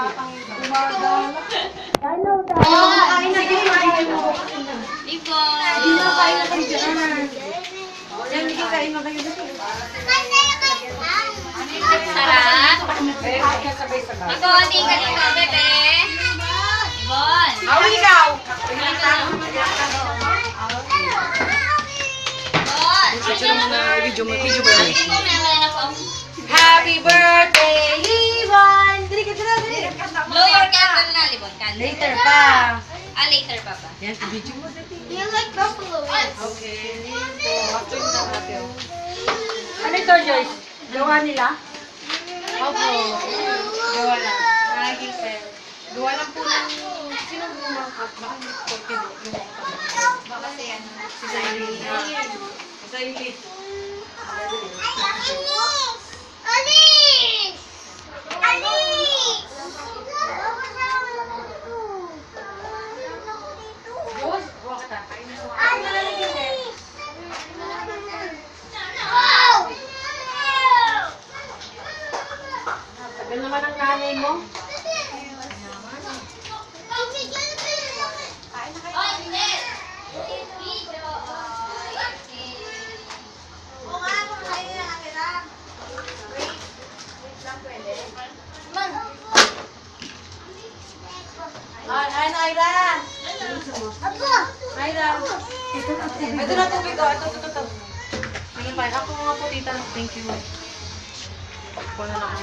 Hello, tayo. Kain na kain mo. Ibo! Hindi na kain na kayo dyan. Yan, hindi kain na kayo dyan. Sarap! Ibon, di ka dito, bebe! Ibon! Awi ikaw! Ibon! Picture mo na video mo. Video ba yan? Ito, meron na po. Happy birthday, Ivan! Dali ka dyan, dali. Blow your candle na, Libon. Candle. Later pa. Ah, later pa ba? Yan, video mo. You like buffalo wings? Okay. Ano ito, Joyce? Gawa nila? Opo. Gawa lang. Naging pen. Gawa lang po ng... Sino bumangkat? Baka hindi ko yung... Baka si ano? Si Zairi. Si Zairi. Alice! Alice! Joyce, gawa ka ta. Alice! Oh! Tagal naman ang nanay mo. Oh, hindi! Video! Ay, Naira! Naira! Ito na tubig ko. Ito. Ano ba? Ako mga po, tita. Thank you. Ako na lang.